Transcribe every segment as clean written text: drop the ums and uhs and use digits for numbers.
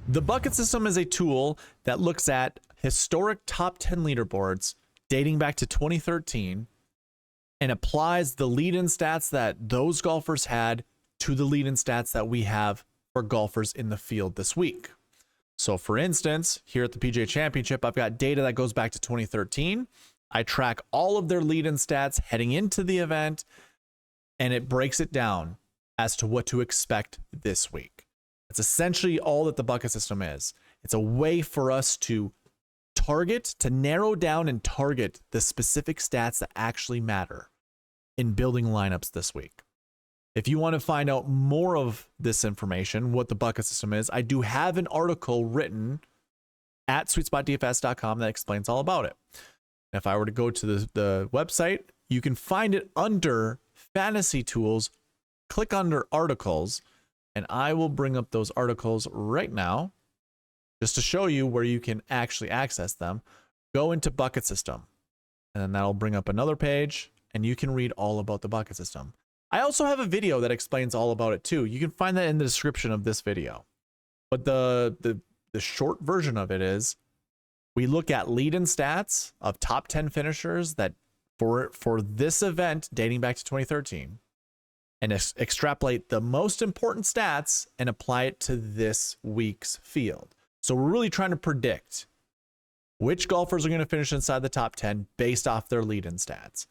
The bucket system is a tool that looks at historic top 10 leaderboards dating back to 2013 and applies the lead-in stats that those golfers had to the lead-in stats that we have for golfers in the field this week. So for instance, here at the PGA Championship, I've got data that goes back to 2013. I track all of their lead-in stats heading into the event, and it breaks it down as to what to expect this week. It's essentially all that the bucket system is. It's a way for us to narrow down and target the specific stats that actually matter in building lineups this week. If you want to find out more of this information, what the bucket system is, I do have an article written at SweetSpotDFS.com that explains all about it. If I were to go to the website, you can find it under Fantasy Tools, click under Articles, and I will bring up those articles right now just to show you where you can actually access them. Go into Bucket System, and then that'll bring up another page, and you can read all about the bucket system. I also have a video that explains all about it too. You can find that in the description of this video. But the short version of it is we look at lead-in stats of top 10 finishers that for this event dating back to 2013 and extrapolate the most important stats and apply it to this week's field. So we're really trying to predict which golfers are going to finish inside the top 10 based off their lead-in stats.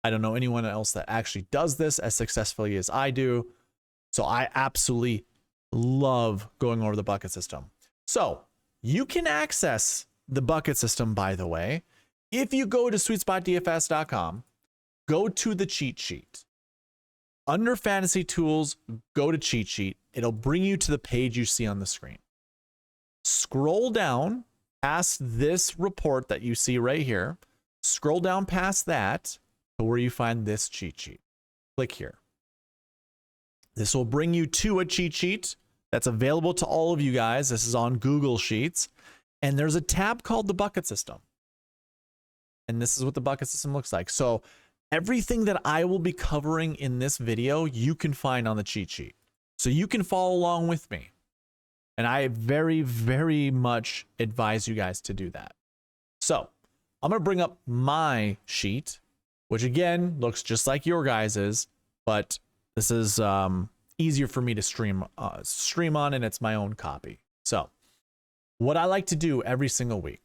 I don't know anyone else that actually does this as successfully as I do. So I absolutely love going over the bucket system. So you can access the bucket system, by the way, if you go to SweetSpotDFS.com, go to the cheat sheet. Under Fantasy Tools, go to cheat sheet. It'll bring you to the page you see on the screen. Scroll down past this report that you see right here. Scroll down past that to where you find this cheat sheet. Click here. This will bring you to a cheat sheet that's available to all of you guys. This is on Google Sheets. And there's a tab called the bucket system. And this is what the bucket system looks like. So everything that I will be covering in this video, you can find on the cheat sheet. So you can follow along with me. And I very, very much advise you guys to do that. So I'm going to bring up my sheet, which again looks just like your guys's, but this is easier for me to stream on, and it's my own copy. So what I like to do every single week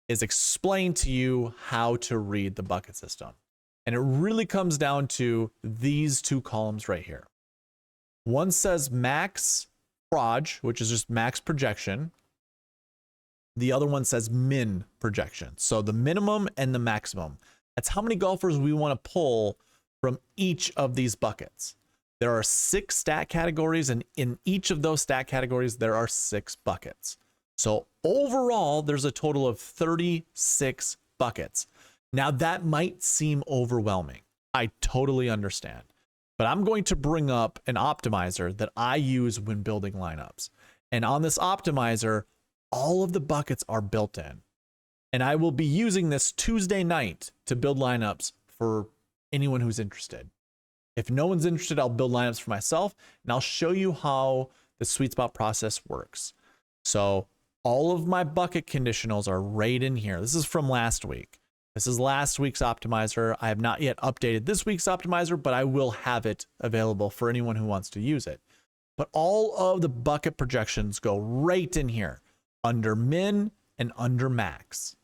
is explain to you how to read the bucket system. And it really comes down to these two columns right here. One says max proj, which is just max projection. The other one says min projection. So the minimum and the maximum. That's how many golfers we want to pull from each of these buckets. There are 6 stat categories, and in each of those stat categories, there are 6 buckets. So overall, there's a total of 36 buckets. Now that might seem overwhelming. I totally understand. But I'm going to bring up an optimizer that I use when building lineups. And on this optimizer, all of the buckets are built in. And I will be using this Tuesday night to build lineups for anyone who's interested. If no one's interested, I'll build lineups for myself, and I'll show you how the sweet spot process works. So all of my bucket conditionals are right in here. This is from last week. This is last week's optimizer. I have not yet updated this week's optimizer, but I will have it available for anyone who wants to use it. But all of the bucket projections go right in here under min and under max.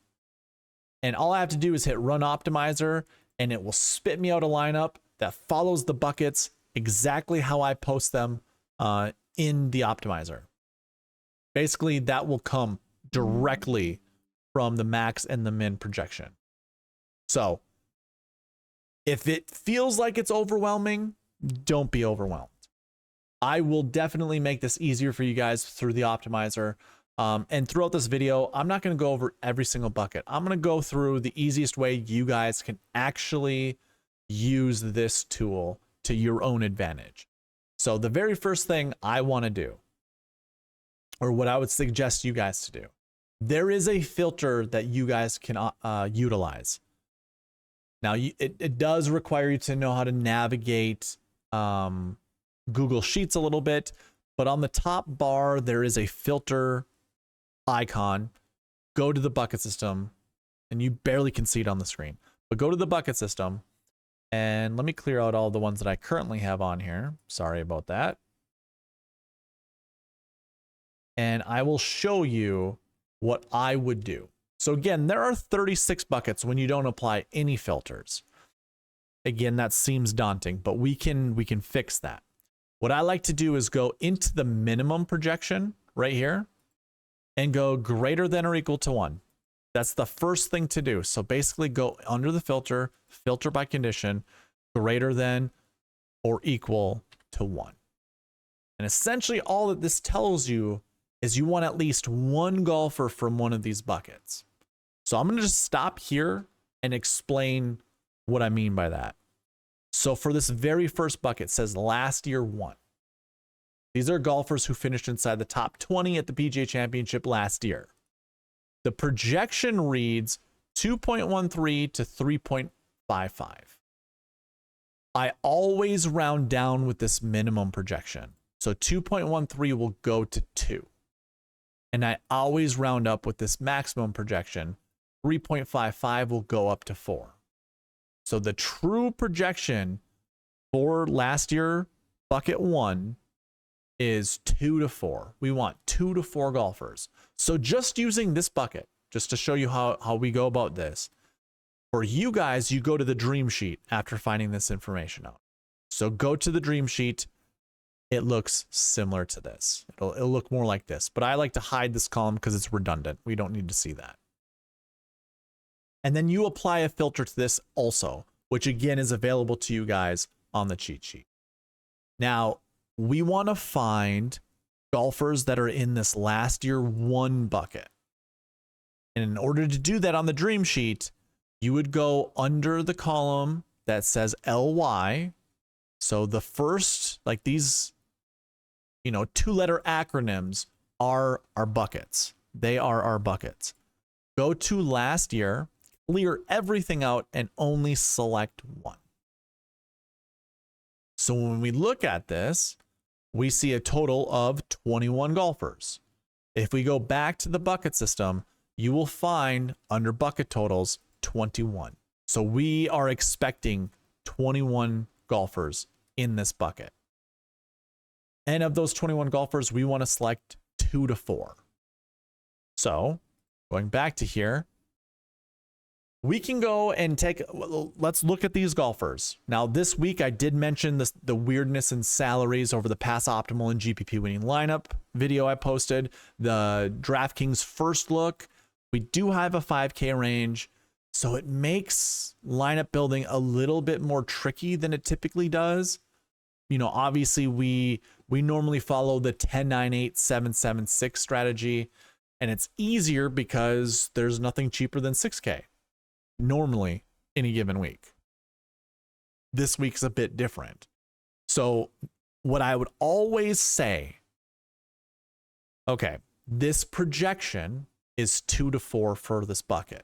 And all I have to do is hit run optimizer, and it will spit me out a lineup that follows the buckets exactly how I post them in the optimizer. Basically, that will come directly from the max and the min projection. So if it feels like it's overwhelming, don't be overwhelmed. I will definitely make this easier for you guys through the optimizer. And throughout this video, I'm not going to go over every single bucket. I'm going to go through the easiest way you guys can actually use this tool to your own advantage. So the very first thing I want to do, or what I would suggest you guys to do, there is a filter that you guys can utilize. Now, it does require you to know how to navigate Google Sheets a little bit, But on the top bar, there is a filter icon. Go to the bucket system, and you barely can see it on the screen. But go to the bucket system, and let me clear out all the ones that I currently have on here. Sorry about that. And I will show you what I would do. So again, there are 36 buckets when you don't apply any filters. Again, that seems daunting, but we can fix that. What I like to do is go into the minimum projection right here and go greater than or equal to 1. That's the first thing to do. So basically go under the filter, filter by condition, greater than or equal to 1. And essentially all that this tells you is you want at least one golfer from one of these buckets. So I'm going to just stop here and explain what I mean by that. So for this very first bucket, it says last year won. These are golfers who finished inside the top 20 at the PGA Championship last year. The projection reads 2.13 to 3.55. I always round down with this minimum projection. So 2.13 will go to 2. And I always round up with this maximum projection. 3.55 will go up to 4. So the true projection for last year, bucket 1, is 2 to 4. We want 2 to 4 golfers. So just using this bucket, just to show you how we go about this, for you guys, you go to the dream sheet after finding this information out. So go to the dream sheet. It looks similar to this. It'll look more like this, but I like to hide this column because it's redundant. We don't need to see that. And then you apply a filter to this also, which again is available to you guys on the cheat sheet. Now, we want to find golfers that are in this last year won bucket. And in order to do that on the dream sheet, you would go under the column that says LY. So the first, like these, 2-letter acronyms are our buckets. They are our buckets. Go to last year, clear everything out, and only select one. So when we look at this, we see a total of 21 golfers. If we go back to the bucket system, you will find under bucket totals 21. So we are expecting 21 golfers in this bucket. And of those 21 golfers, we want to select 2 to 4. So going back to here, we can go and let's look at these golfers. Now this week I did mention the weirdness in salaries over the Pass Optimal and GPP winning lineup video I posted. The DraftKings first look, we do have a 5K range, so it makes lineup building a little bit more tricky than it typically does. Obviously we normally follow the 10-9-8-7-7-6 strategy, and it's easier because there's nothing cheaper than 6K. Normally any given week. This week's a bit different. So what I would always say, okay, this projection is 2 to 4 for this bucket.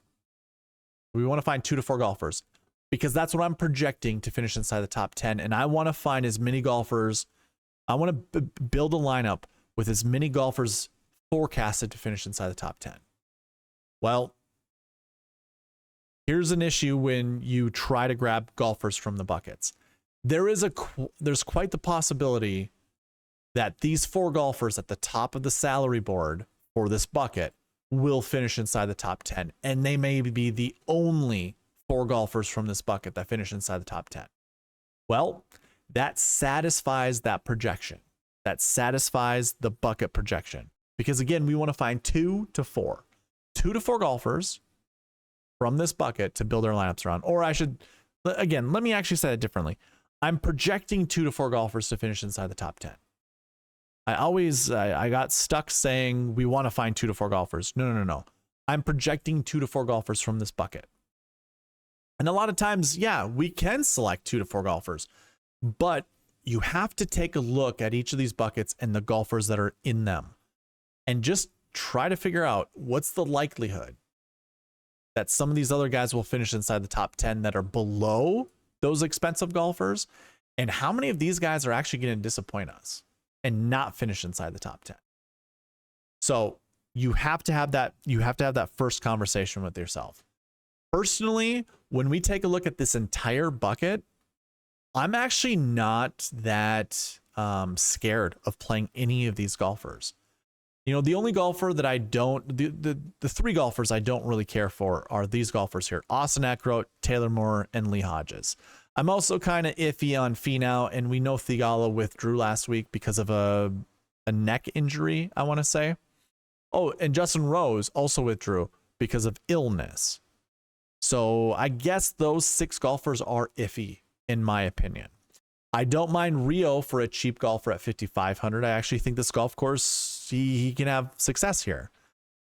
We want to find 2 to 4 golfers because that's what I'm projecting to finish inside the top 10. And I want to find as many golfers. I want to build a lineup with as many golfers forecasted to finish inside the top 10. Well, here's an issue when you try to grab golfers from the buckets. There's quite the possibility that these 4 golfers at the top of the salary board for this bucket will finish inside the top 10. And they may be the only 4 golfers from this bucket that finish inside the top 10. Well, that satisfies that projection. That satisfies the bucket projection. Because again, we want to find 2 to 4. 2 to 4 golfers from this bucket to build our lineups around. Or again, let me actually say it differently. I'm projecting 2 to 4 golfers to finish inside the top 10. I got stuck saying we want to find 2 to 4 golfers. No. I'm projecting 2 to 4 golfers from this bucket. And a lot of times, yeah, we can select 2 to 4 golfers, but you have to take a look at each of these buckets and the golfers that are in them and just try to figure out what's the likelihood that some of these other guys will finish inside the top 10 that are below those expensive golfers, and how many of these guys are actually going to disappoint us. and not finish inside the top 10. So you have to have that. You have to have that first conversation with yourself. Personally, when we take a look at this entire bucket, I'm actually not that scared of playing any of these golfers. You know, the only golfer that I don't, the three golfers I don't really care for are these golfers here: Austin Eckroat, Taylor Moore, and Lee Hodges. I'm also kind of iffy on Finau, and we know Theegala withdrew last week because of a neck injury, I want to say. Oh, and Justin Rose also withdrew because of illness. So I guess those 6 golfers are iffy, in my opinion. I don't mind Rio for a cheap golfer at 5,500. I actually think this golf course, he can have success here.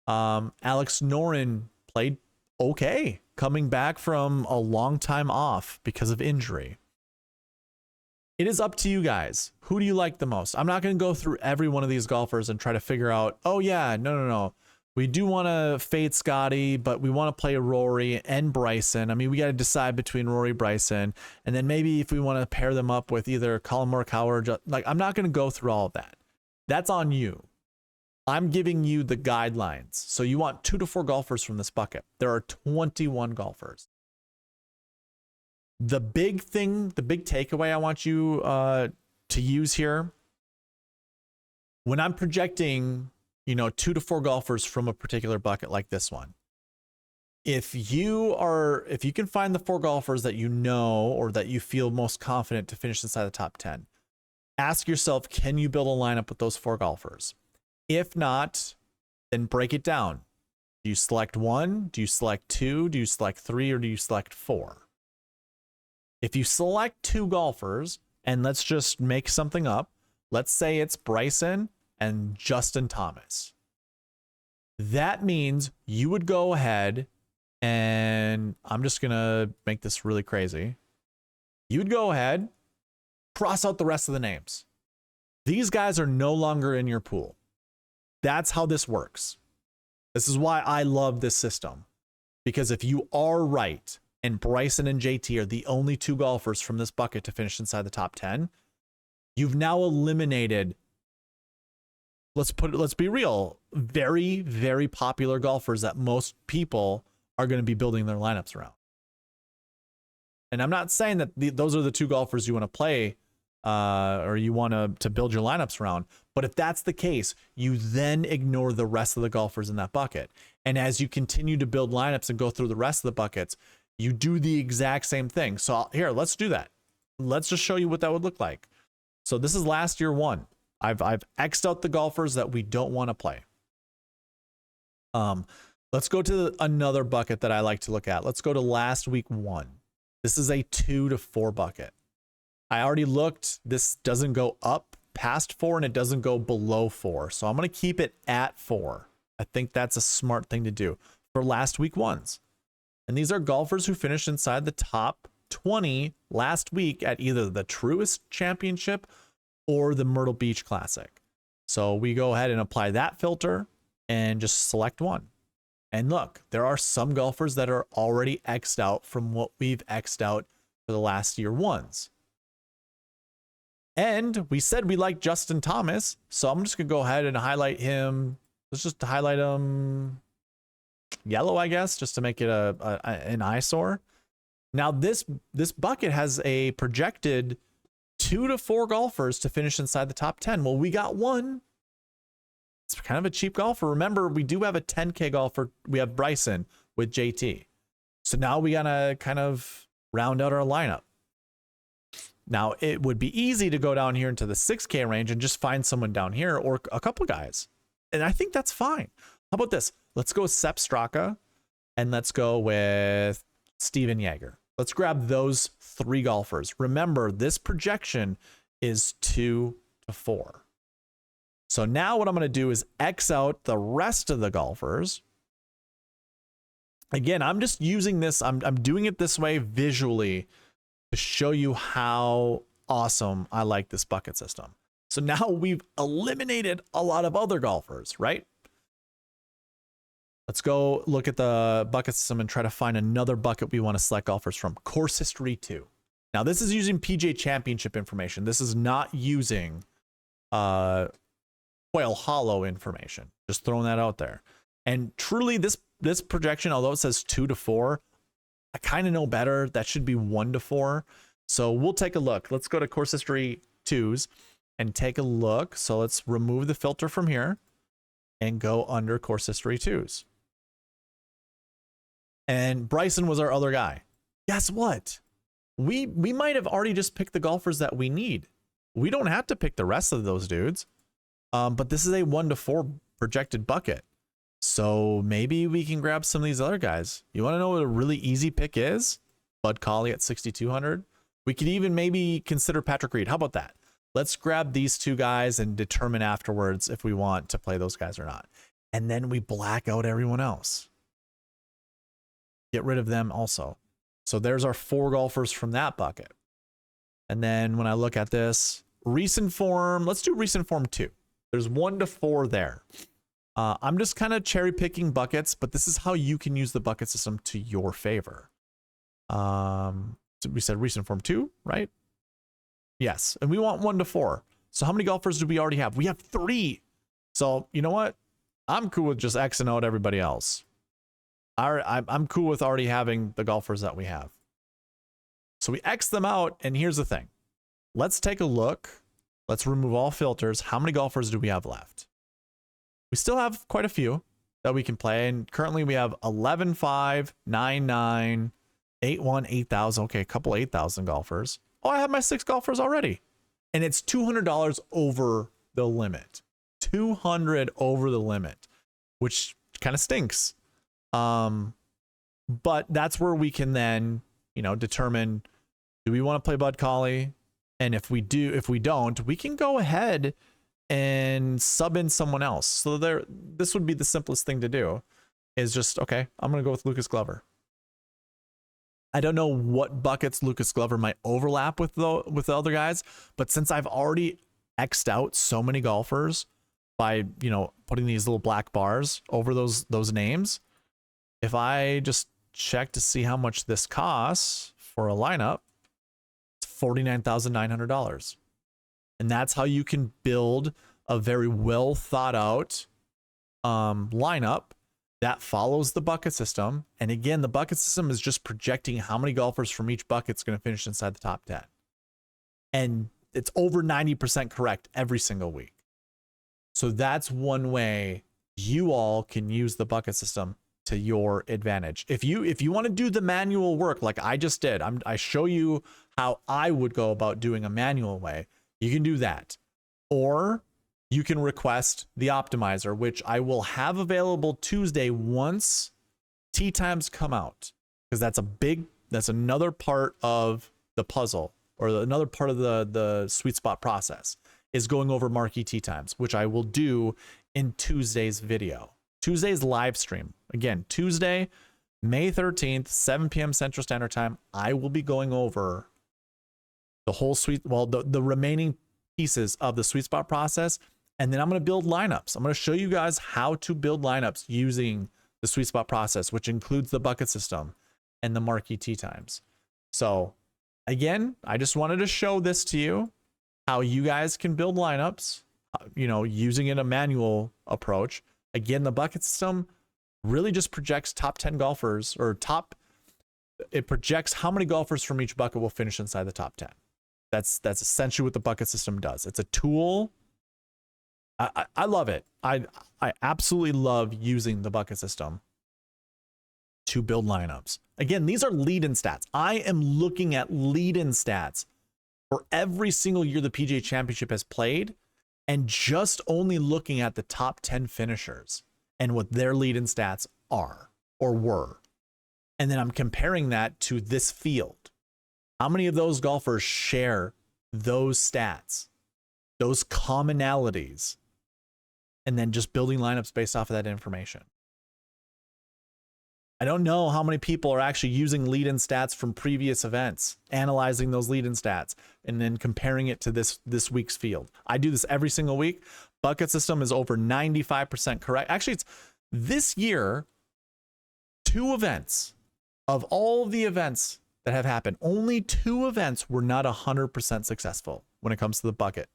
Alex Noren played okay, coming back from a long time off because of injury. It is up to you guys. Who do you like the most? I'm not going to go through every one of these golfers and try to figure out, oh yeah, no. We do want to fade Scotty, but we want to play Rory and Bryson. I mean, we got to decide between Rory, Bryson, and then maybe if we want to pair them up with either Colin Morikawa or like, I'm not going to go through all of that. That's on you. I'm giving you the guidelines. So you want 2 to 4 golfers from this bucket. There are 21 golfers. The big thing, the big takeaway I want you to use here, when I'm projecting, 2 to 4 golfers from a particular bucket like this one, if you can find the 4 golfers that you know or that you feel most confident to finish inside the top 10, ask yourself, can you build a lineup with those 4 golfers? If not, then break it down. Do you select 1? Do you select 2? Do you select 3? Or do you select 4? If you select 2 golfers, and let's just make something up, let's say it's Bryson and Justin Thomas. That means you would go ahead, and I'm just going to make this really crazy. You would go ahead, cross out the rest of the names. These guys are no longer in your pool. That's how this works. This is why I love this system. Because if you are right, and Bryson and JT are the only 2 golfers from this bucket to finish inside the top 10, you've now eliminated, let's be real, very, very popular golfers that most people are going to be building their lineups around. And I'm not saying that those are the 2 golfers you want to play or you want to build your lineups around. But if that's the case, you then ignore the rest of the golfers in that bucket. And as you continue to build lineups and go through the rest of the buckets, you do the exact same thing. So here, let's do that. Let's just show you what that would look like. So this is last year 1. I've X'd out the golfers that we don't want to play. Let's go to another bucket that I like to look at. Let's go to last week 1. This is a 2 to 4 bucket. I already looked. This doesn't go up past 4 and it doesn't go below 4. So I'm going to keep it at 4. I think that's a smart thing to do for last week 1s. And these are golfers who finished inside the top 20 last week at either the Truist Championship or the Myrtle Beach Classic. So we go ahead and apply that filter and just select 1. And look, there are some golfers that are already X'd out from what we've X'd out for the last year 1s. And we said we like Justin Thomas, so I'm just going to go ahead and highlight him. Let's just highlight him yellow, I guess, just to make it an eyesore. Now, this bucket has a projected 2 to 4 golfers to finish inside the top 10. Well, we got 1. It's kind of a cheap golfer. Remember, we do have a 10K golfer. We have Bryson with JT. So now we got to kind of round out our lineup. Now, it would be easy to go down here into the 6K range and just find someone down here or a couple guys. And I think that's fine. How about this? Let's go with Sepp Straka and let's go with Steven Jaeger. Let's grab those 3 golfers. Remember, this projection is 2 to 4. So now what I'm going to do is X out the rest of the golfers. Again, I'm just using this. I'm doing it this way visually to show you how awesome I like this bucket system. So now we've eliminated a lot of other golfers, right? Let's go look at the bucket system and try to find another bucket we want to select golfers from. Course History 2. Now, this is using PGA Championship information. This is not using Quail Hollow information. Just throwing that out there. And truly, this projection, although it says 2 to 4, I kind of know better. That should be 1 to 4. So we'll take a look. Let's go to course history 2s and take a look. So let's remove the filter from here and go under course history 2s. And Bryson was our other guy. Guess what? We might have already just picked the golfers that we need. We don't have to pick the rest of those dudes. But this is a 1 to 4 projected bucket. So maybe we can grab some of these other guys. You want to know what a really easy pick is? Bud Colley at 6,200. We could even maybe consider Patrick Reed. How about that? Let's grab these two guys and determine afterwards if we want to play those guys or not. And then we black out everyone else. Get rid of them also. So there's our 4 golfers from that bucket. And then when I look at this, recent form, let's do recent form 2. There's 1 to 4 there. I'm just kind of cherry picking buckets, but this is how you can use the bucket system to your favor. So we said recent form 2, right? Yes. And we want 1 to 4. So how many golfers do we already have? We have 3. So you know what? I'm cool with just Xing out everybody else. I'm cool with already having the golfers that we have. So we X them out. And here's the thing. Let's take a look. Let's remove all filters. How many golfers do we have left? We still have quite a few that we can play. And currently we have 11, 5, 9, 9, 8, 1, 8,000. Okay, a couple 8,000 golfers. Oh, I have my 6 golfers already. And it's $200 over the limit. $200 over the limit, which kind of stinks. But that's where we can then, determine, do we want to play Bud Colley? And if we don't, we can go ahead and sub in someone else. So this would be the simplest thing to do, is just, okay, I'm going to go with Lucas Glover. I don't know what buckets Lucas Glover might overlap with the other guys, but since I've already X'd out so many golfers by, putting these little black bars over those names, if I just check to see how much this costs for a lineup, it's $49,900. And that's how you can build a very well thought out lineup that follows the bucket system. And again, the bucket system is just projecting how many golfers from each bucket is going to finish inside the top 10. And it's over 90% correct every single week. So that's one way you all can use the bucket system to your advantage. If you want to do the manual work like I just did, I show you how I would go about doing a manual way. You can do that. Or you can request the optimizer, which I will have available Tuesday once tee times come out, because that's another part of the puzzle, or another part of the sweet spot process, is going over marquee tee times, which I will do in Tuesday's video. Tuesday's live stream. Again, Tuesday, May 13th, 7 p.m. Central Standard Time. I will be going over the whole the remaining pieces of the sweet spot process. And then I'm going to build lineups. I'm going to show you guys how to build lineups using the sweet spot process, which includes the bucket system and the marquee tee times. So again, I just wanted to show this to you, how you guys can build lineups, using a manual approach. Again, the bucket system really just projects top 10 golfers, it projects how many golfers from each bucket will finish inside the top 10. That's essentially what the bucket system does. It's a tool. I love it. I absolutely love using the bucket system to build lineups. Again, these are lead-in stats. I am looking at lead-in stats for every single year the PGA Championship has played, and just only looking at the top 10 finishers and what their lead-in stats are or were. And then I'm comparing that to this field. How many of those golfers share those stats, those commonalities, and then just building lineups based off of that information? I don't know how many people are actually using lead-in stats from previous events, analyzing those lead-in stats, and then comparing it to this week's field. I do this every single week. Bucket system is over 95% correct. Actually, it's this year, 2 events of all the events that have happened, only 2 events were not 100% successful when it comes to the bucket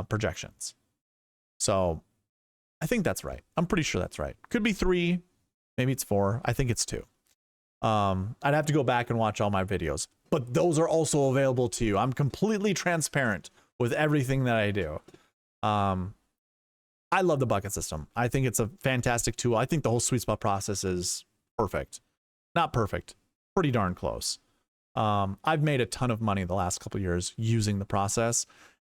projections. So I think that's right. I'm pretty sure that's right. Could be 3, maybe it's 4. I think it's 2. I'd have to go back and watch all my videos, but those are also available to you. I'm completely transparent with everything that I do. I love the bucket system. I think it's a fantastic tool. I think the whole sweet spot process is perfect. Not perfect, pretty darn close. I've made a ton of money the last couple of years using the process,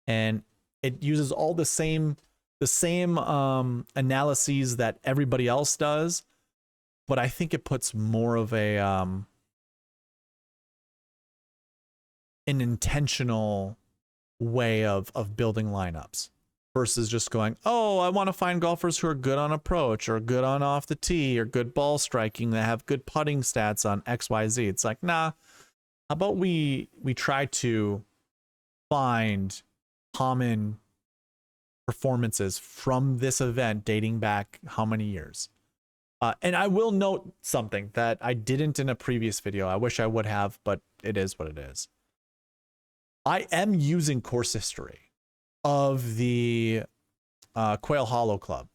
and it uses all the same analyses that everybody else does, but I think it puts more of a an intentional way of building lineups versus just going, oh, I want to find golfers who are good on approach or good on off the tee or good ball striking that have good putting stats on XYZ. It's like, nah, how about we try to find common performances from this event dating back how many years? And I will note something that I didn't in a previous video. I wish I would have, but it is what it is. I am using course history of the Quail Hollow Club.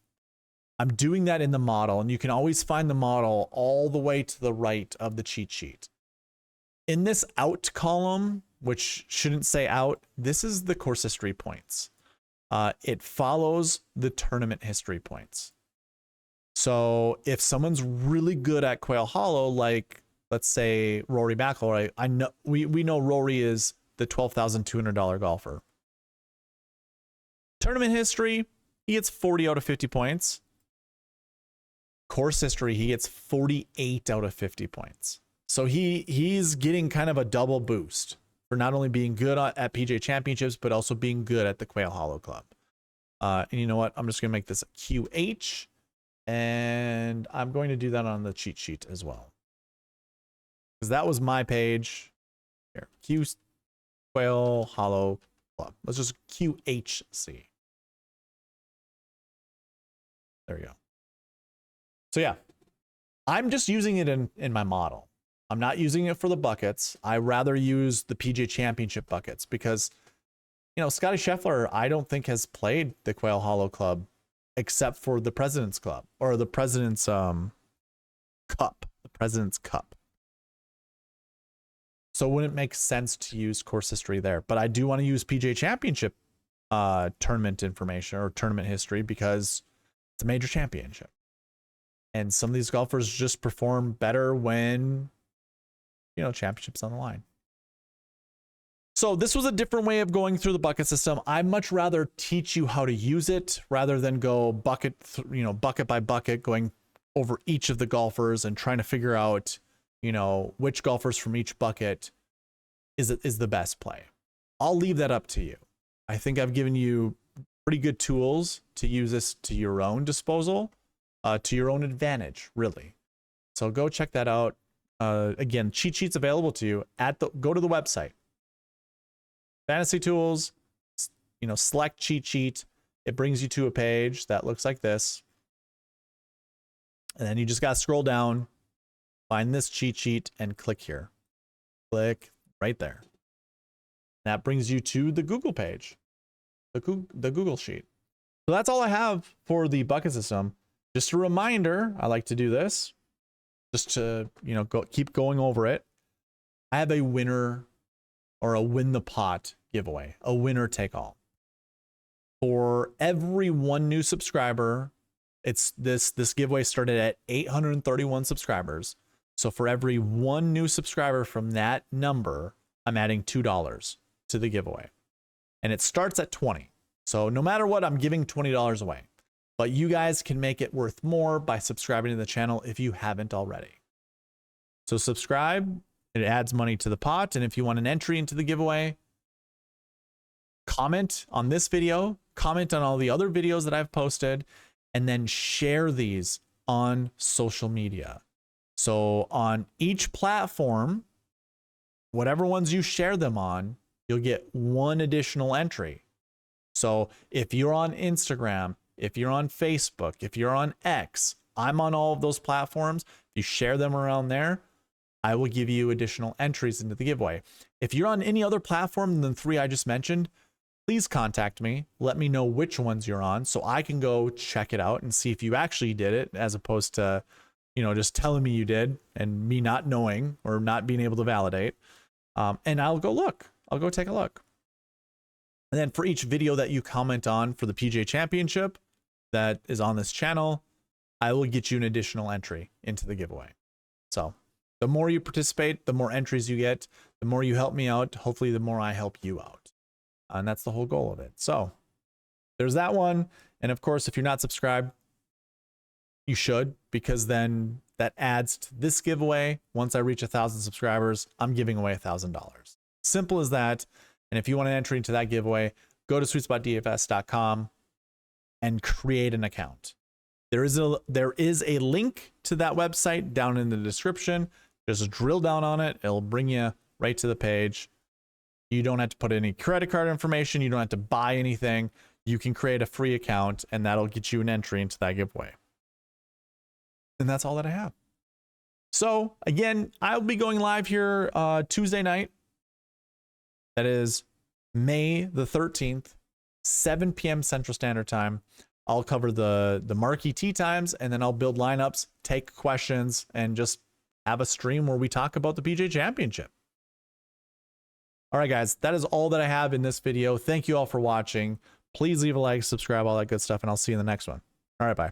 I'm doing that in the model, and you can always find the model all the way to the right of the cheat sheet. In this out column, which shouldn't say out, this is the course history points. It follows the tournament history points. So if someone's really good at Quail Hollow, like let's say Rory McIlroy, I know we know Rory is the $12,200 golfer. Tournament history, he gets 40 out of 50 points. Course history, he gets 48 out of 50 points. So he's getting kind of a double boost for not only being good at PGA Championships, but also being good at the Quail Hollow Club. And you know what? I'm just going to make this a QH, and I'm going to do that on the cheat sheet as well. Because that was my page. Here, Q Quail Hollow Club. Let's just QHC. There you go. So yeah, I'm just using it in my model. I'm not using it for the buckets. I rather use the PGA Championship buckets because, you know, Scotty Scheffler, I don't think has played the Quail Hollow Club except for the President's Club or the President's Cup, the President's Cup. So it wouldn't make sense to use course history there, but I do want to use PGA Championship tournament information or tournament history because it's a major championship. And some of these golfers just perform better when, you know, championships on the line. So this was a different way of going through the bucket system. I'd much rather teach you how to use it rather than go bucket by bucket, going over each of the golfers and trying to figure out, you know, which golfers from each bucket is the best play. I'll leave that up to you. I think I've given you pretty good tools to use this to your own disposal, to your own advantage, really. So go check that out. Again, cheat sheets available to you go to the website. Fantasy Tools, you know, select cheat sheet. It brings you to a page that looks like this. And then you just got to scroll down, find this cheat sheet, and click here. Click right there. That brings you to the Google page, the Google sheet. So that's all I have for the bucket system. Just a reminder, I like to do this just to, you know, keep going over it. I have a winner or a win the pot giveaway, a winner take all. For every one new subscriber, it's this giveaway started at 831 subscribers. So for every one new subscriber from that number, I'm adding $2 to the giveaway. And it starts at 20. So no matter what, I'm giving $20 away. But you guys can make it worth more by subscribing to the channel if you haven't already. So subscribe, it adds money to the pot. And if you want an entry into the giveaway, comment on this video, comment on all the other videos that I've posted, and then share these on social media. So on each platform, whatever ones you share them on, you'll get one additional entry. So if you're on Instagram, if you're on Facebook, if you're on X, I'm on all of those platforms. If you share them around there, I will give you additional entries into the giveaway. If you're on any other platform than the 3 I just mentioned, please contact me. Let me know which ones you're on so I can go check it out and see if you actually did it, as opposed to, you know, just telling me you did and me not knowing or not being able to validate. And I'll go look. I'll go take a look. And then for each video that you comment on for the PGA Championship that is on this channel, I will get you an additional entry into the giveaway. So the more you participate, the more entries you get, the more you help me out. Hopefully, the more I help you out. And that's the whole goal of it. So there's that one. And of course, if you're not subscribed, you should, because then that adds to this giveaway. Once I reach 1,000 subscribers, I'm giving away $1,000. Simple as that. And if you want an entry into that giveaway, go to SweetSpotDFS.com and create an account. There is a link to that website down in the description. Just drill down on it. It'll bring you right to the page. You don't have to put any credit card information. You don't have to buy anything. You can create a free account, and that'll get you an entry into that giveaway. And that's all that I have. So again, I'll be going live here Tuesday night. That is May the 13th, 7 p.m. Central Standard Time. I'll cover the marquee tee times, and then I'll build lineups, take questions, and just have a stream where we talk about the PGA Championship. All right, guys, that is all that I have in this video. Thank you all for watching. Please leave a like, subscribe, all that good stuff, and I'll see you in the next one. All right, bye.